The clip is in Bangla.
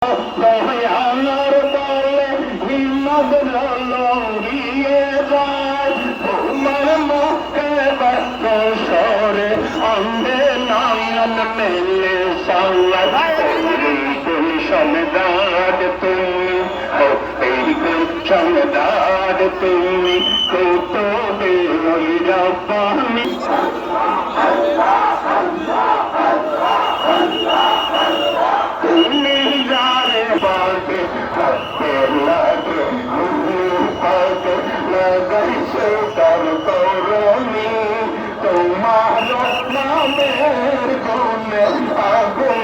দয়ালার বলে হিম্মত লঙ্গিয়ে যায় তোমার মুখে ব্যস্ত সরে অন্ধে নয়ন মেলে গুলশনদার তুমি এই গুলশনদার তুমি কুতুবে ওই রব্বানি তুমি জানে বাকে হাতে লাগে হাতে লাগাইছে তার করণী তোমার নামের গুণে আগুন